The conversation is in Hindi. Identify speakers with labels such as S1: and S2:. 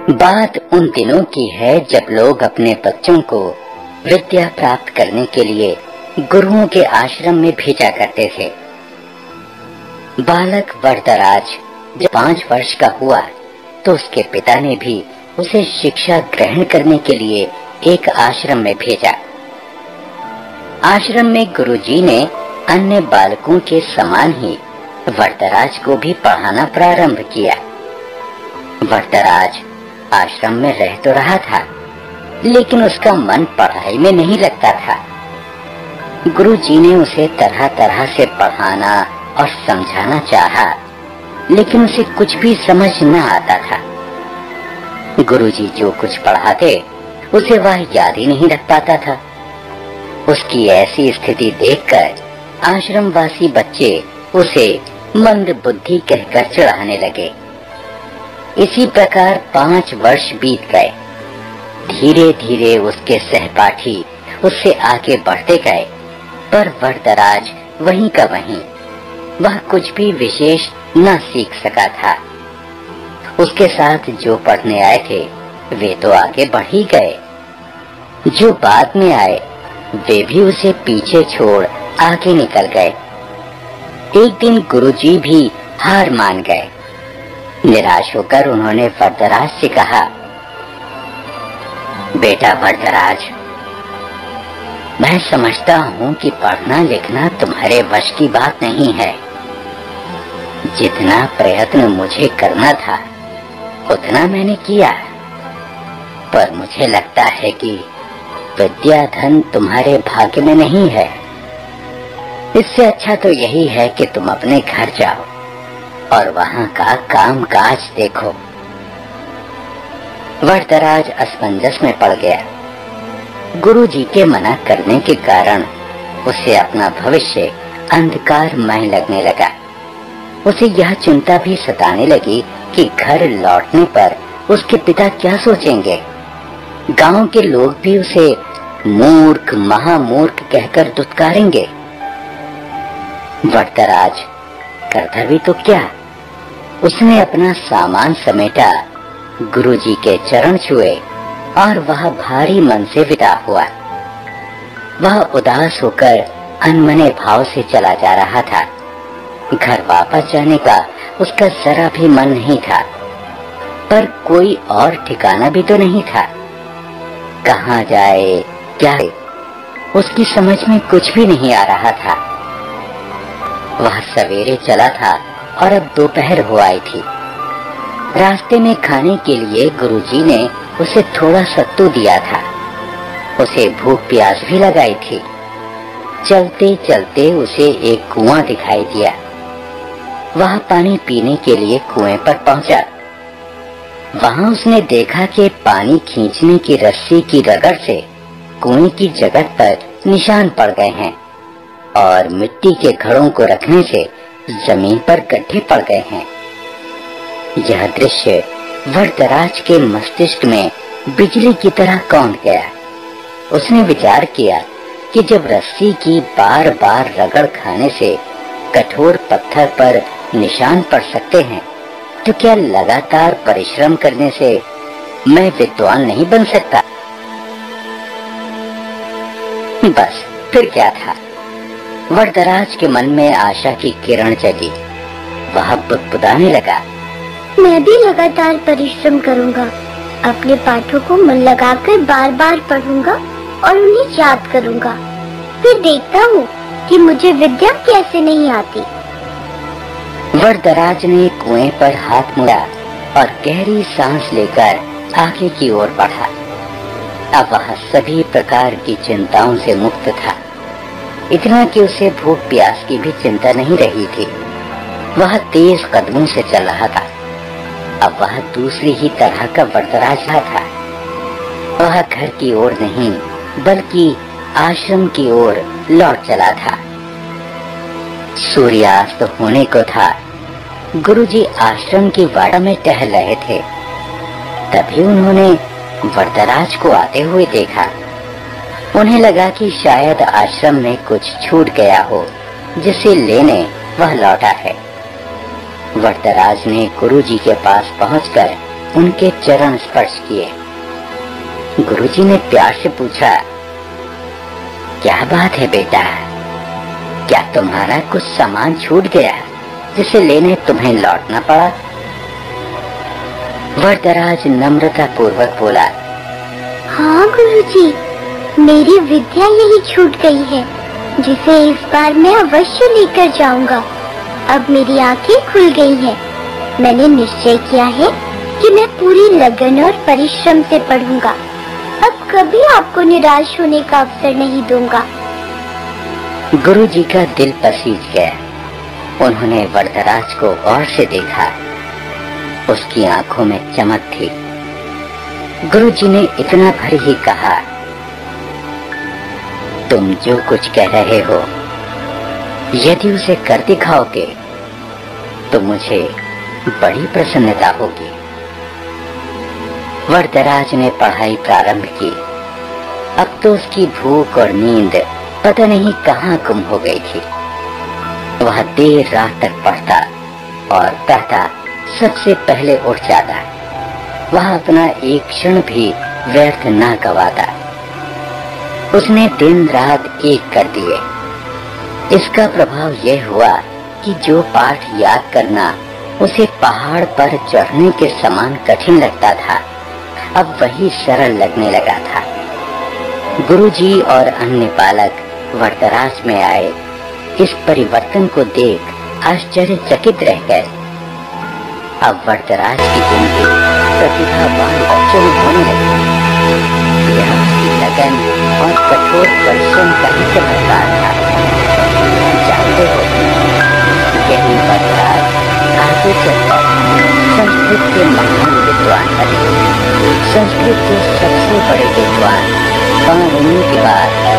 S1: बात उन दिनों की है जब लोग अपने बच्चों को विद्या प्राप्त करने के लिए गुरुओं के आश्रम में भेजा करते थे। बालक वरदराज जब 5 वर्ष का हुआ तो उसके पिता ने भी उसे शिक्षा ग्रहण करने के लिए एक आश्रम में भेजा। आश्रम में गुरुजी ने अन्य बालकों के समान ही वरदराज को भी पढ़ाना प्रारंभ किया। वरदराज आश्रम में रह तो रहा था, लेकिन उसका मन पढ़ाई में नहीं लगता था। गुरुजी ने उसे तरह तरह से पढ़ाना और समझाना चाहा, लेकिन उसे कुछ भी समझ न आता था। गुरुजी जो कुछ पढ़ाते उसे वह याद ही नहीं रख पाता था। उसकी ऐसी स्थिति देखकर आश्रमवासी बच्चे उसे मंद बुद्धि कहकर चिढ़ाने लगे। इसी प्रकार 5 वर्ष बीत गए। धीरे धीरे उसके सहपाठी उससे आगे बढ़ते गए, पर वरदराज वहीं का वहीं। वह कुछ भी विशेष न सीख सका था। उसके साथ जो पढ़ने आए थे वे तो आगे बढ़ ही गए, जो बाद में आए वे भी उसे पीछे छोड़ आगे निकल गए। एक दिन गुरुजी भी हार मान गए। निराश होकर उन्होंने वरदराज से कहा, बेटा वरदराज, मैं समझता हूँ कि पढ़ना लिखना तुम्हारे वश की बात नहीं है। जितना प्रयत्न मुझे करना था उतना मैंने किया, पर मुझे लगता है कि विद्या धन तुम्हारे भाग्य में नहीं है। इससे अच्छा तो यही है कि तुम अपने घर जाओ और वहाँ का काम काज देखो। वरदराज असमंजस में पड़ गया। गुरुजी के मना करने के कारण उसे अपना भविष्य अंधकारमय लगने लगा। उसे यह चिंता भी सताने लगी कि घर लौटने पर उसके पिता क्या सोचेंगे। गांव के लोग भी उसे मूर्ख महामूर्ख कहकर दुत्कारेंगे। वरदराज करता भी तो क्या, उसने अपना सामान समेटा, गुरुजी के चरण छुए और वह भारी मन से विदा हुआ। वह उदास होकर अनमने भाव से चला जा रहा था। घर वापस जाने का उसका जरा भी मन नहीं था, पर कोई और ठिकाना भी तो नहीं था। कहाँ जाए क्या है, उसकी समझ में कुछ भी नहीं आ रहा था। वह सवेरे चला था और अब दोपहर हो आई थी। रास्ते में खाने के लिए गुरुजी ने उसे थोड़ा सत्तू दिया था। उसे भूख प्यास भी लगाई थी। चलते चलते उसे एक कुआं दिखाई दिया। वह पानी पीने के लिए कुएं पर पहुंचा। वहां उसने देखा कि पानी खींचने की रस्सी की रगड़ से कुएं की जगह पर निशान पड़ गए हैं और मिट्टी के घड़ों को रखने से जमीन पर गड्ढे पड़ गए हैं। यह दृश्य वरदराज के मस्तिष्क में बिजली की तरह कौंध गया। उसने विचार किया कि जब रस्सी की बार बार रगड़ खाने से कठोर पत्थर पर निशान पड़ सकते हैं, तो क्या लगातार परिश्रम करने से मैं विद्वान नहीं बन सकता? बस फिर क्या था। वरदराज के मन में आशा की किरण जगी। वह बुदबुदाने लगा,
S2: मैं भी लगातार परिश्रम करूंगा। अपने पाठों को मन लगाकर बार बार पढ़ूंगा और उन्हें याद करूंगा। फिर देखता हूँ कि मुझे विद्या कैसे नहीं आती।
S1: वरदराज ने कुएं पर हाथ मुड़ा और गहरी सांस लेकर आगे की ओर बढ़ा। अब वह सभी प्रकार की चिंताओं से मुक्त था। इतना कि उसे भूख प्यास की भी चिंता नहीं रही थी। वह तेज कदमों से चल रहा था। अब वह दूसरी ही तरह का वरदराज था। वह घर की ओर नहीं बल्कि आश्रम की ओर लौट चला था। सूर्यास्त होने को था। गुरुजी आश्रम की वाड़ा में टहल रहे थे। तभी उन्होंने वरदराज को आते हुए देखा। उन्हें लगा कि शायद आश्रम में कुछ छूट गया हो, जिसे लेने वह लौटा है। वरदराज ने गुरुजी के पास पहुंचकर उनके चरण स्पर्श किए। गुरुजी ने प्यार से पूछा, क्या बात है बेटा, क्या तुम्हारा कुछ सामान छूट गया जिसे लेने तुम्हें लौटना पड़ा? वरदराज नम्रता पूर्वक बोला,
S2: हाँ गुरुजी, मेरी विद्या यही छूट गई है जिसे इस बार मैं अवश्य लेकर जाऊंगा। अब मेरी आंखें खुल गई हैं। मैंने निश्चय किया है कि मैं पूरी लगन और परिश्रम से पढ़ूंगा। अब कभी आपको निराश होने का अवसर नहीं दूंगा।
S1: गुरुजी का दिल पसीज गया। उन्होंने वरदराज को गौर से देखा। उसकी आंखों में चमक थी। गुरुजी ने इतना भर ही कहा, तुम जो कुछ कह रहे हो यदि उसे कर दिखाओगे तो मुझे बड़ी प्रसन्नता होगी। वरदराज ने पढ़ाई प्रारंभ की। अब तो उसकी भूख और नींद पता नहीं कहाँ गुम हो गई थी। वह देर रात तक पढ़ता और कहता सबसे पहले उठ जाता। वह अपना एक क्षण भी व्यर्थ न गवाता। उसने दिन रात एक कर दिए। इसका प्रभाव यह हुआ कि जो पाठ याद करना उसे पहाड़ पर चढ़ने के समान कठिन लगता था, अब वही सरल लगने लगा था। गुरुजी और अन्य बालक वरदराज में आए। इस परिवर्तन को देख आश्चर्यचकित रह गए। अब वरदराज की गिनती प्रतिभावान बच्चों में होने लगी। यह उसकी लगन और कठोर परिश्रम का ही चमत्कार था। जानते हो, यही वरदराज आगे चलकर संस्कृत के महान विद्वान बने। संस्कृत के सबसे बड़े विद्वान पाणिनि के बाद